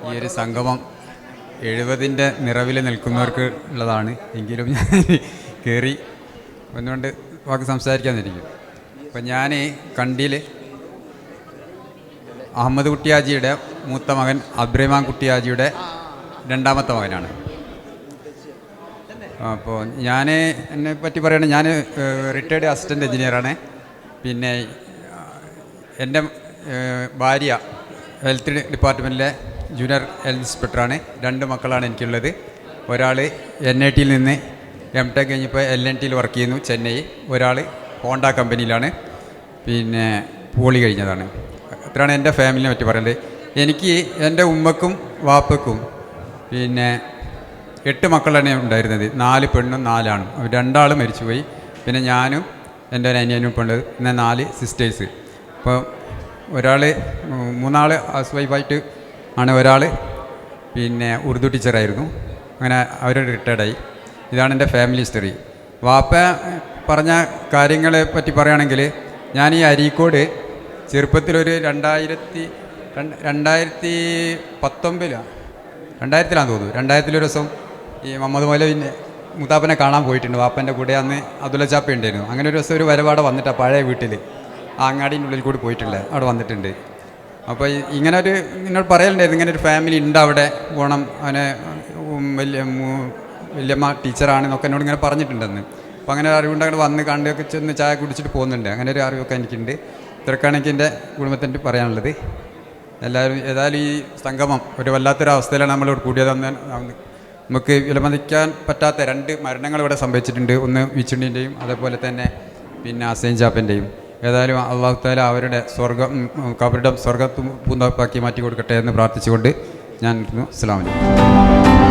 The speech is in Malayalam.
ഈ ഒരു സംഗമം 70-ൻ്റെ നിറവിൽ നിൽക്കുന്നവർക്ക് ഉള്ളതാണ്. എങ്കിലും ഞാൻ കയറി ഒന്നുകൊണ്ട് വാക്ക് സംസാരിക്കാന്നിരിക്കും. അപ്പം ഞാൻ കണ്ടിയിൽ അഹമ്മദ് കുട്ടിയാജിയുടെ മൂത്ത മകൻ അബ്ദുറഹ്മാൻ കുട്ടിയാജിയുടെ രണ്ടാമത്തെ മകനാണ്. അപ്പോൾ ഞാൻ എന്നെ പറ്റി പറയുകയാണെങ്കിൽ ഞാൻ റിട്ടയർഡ് അസിസ്റ്റൻ്റ് എഞ്ചിനീയറാണ്. പിന്നെ എൻ്റെ ഭാര്യ ഹെൽത്ത് ഡിപ്പാർട്ട്മെൻറ്റിലെ ജൂനിയർ ഹെൽത്ത് ഇൻസ്പെക്ടറാണ്. 2 മക്കളാണ് എനിക്കുള്ളത്. ഒരാൾ NIT നിന്ന് MTech കഴിഞ്ഞപ്പോൾ LNTയിൽ വർക്ക് ചെയ്യുന്നു ചെന്നൈ. ഒരാൾ ഹോണ്ട കമ്പനിയിലാണ്, പിന്നെ പോളി കഴിഞ്ഞതാണ്. അത്രയാണ് എൻ്റെ ഫാമിലിനെ പറ്റി പറയുന്നത്. എനിക്ക് എൻ്റെ ഉമ്മക്കും വാപ്പക്കും പിന്നെ 8 മക്കളാണ് ഉണ്ടായിരുന്നത്. 4 പെണ്ണും 4 ആണും. 2 ആൾ മരിച്ചുപോയി. പിന്നെ ഞാനും എൻ്റെ ഒരു അനിയനും ഇപ്പോൾ ഉള്ളത്. പിന്നെ 4 സിസ്റ്റേഴ്സ്. അപ്പോൾ ഒരാൾ 3 ആൾ ഹൗസ് വൈഫായിട്ട് ആണ്. ഒരാൾ പിന്നെ ഉറുദു ടീച്ചറായിരുന്നു. അങ്ങനെ അവർ റിട്ടയർഡായി. ഇതാണ് എൻ്റെ ഫാമിലി ഹിസ്റ്ററി. വാപ്പ പറഞ്ഞ കാര്യങ്ങളെ പറ്റി പറയുകയാണെങ്കിൽ ഞാൻ ഈ അരീക്കോട് ചെറുപ്പത്തിലൊരു 2019-2000 തോന്നുന്നു. 2000 ഒരു ദിവസം ഈ മുഹമ്മദ് മൗലവിൻ്റെ മുത്താപ്പനെ കാണാൻ പോയിട്ടുണ്ട്. വാപ്പൻ്റെ കൂടെ അന്ന് അബ്ദുള്ള ചാപ്പ ഉണ്ടായിരുന്നു. അങ്ങനെ ഒരു ദിവസം ഒരു വരവാടെ വന്നിട്ടാണ് പഴയ വീട്ടിൽ ആ അങ്ങാടിൻ്റെ ഉള്ളിൽ കൂടി പോയിട്ടില്ല, അവിടെ വന്നിട്ടുണ്ട്. അപ്പോൾ ഇങ്ങനെ ഒരു എന്നോട് പറയലുണ്ടായിരുന്നു, ഇങ്ങനെ ഒരു ഫാമിലി ഉണ്ട് അവിടെ, പോകണം, അവനെ വല്യമ്മ ടീച്ചറാണെന്നൊക്കെ എന്നോട് ഇങ്ങനെ പറഞ്ഞിട്ടുണ്ടെന്ന്. അപ്പോൾ അങ്ങനെ അറിവുണ്ട്. അങ്ങനെ വന്ന് കണ്ടൊക്കെ ചെന്ന് ചായ കുടിച്ചിട്ട് പോകുന്നുണ്ട്. അങ്ങനെ ഒരു അറിവൊക്കെ എനിക്കുണ്ട്. ഇത്രക്കാണ് എനിക്ക് എൻ്റെ കുടുംബത്തിൻ്റെ പറയാനുള്ളത്. എല്ലാവരും ഏതായാലും ഈ സംഗമം ഒരു വല്ലാത്തൊരവസ്ഥയിലാണ് നമ്മളിവിടെ കൂടിയതെന്ന്. നമുക്ക് വിലമതിക്കാൻ പറ്റാത്ത 2 മരണങ്ങൾ ഇവിടെ സംഭവിച്ചിട്ടുണ്ട്. ഒന്ന് വിച്ചുണ്ണിൻ്റെയും അതേപോലെ തന്നെ പിന്നെ ഹസൈൻ ചാപ്പൻ്റെയും. ഏതായാലും അള്ളാഹു തആല അവരുടെ കബറിടം സ്വർഗ്ഗ പൂന്തോപ്പാക്കി മാറ്റി കൊടുക്കട്ടെ എന്ന് പ്രാർത്ഥിച്ചുകൊണ്ട് ഞാൻ അസ്സലാമു അലൈക്കും.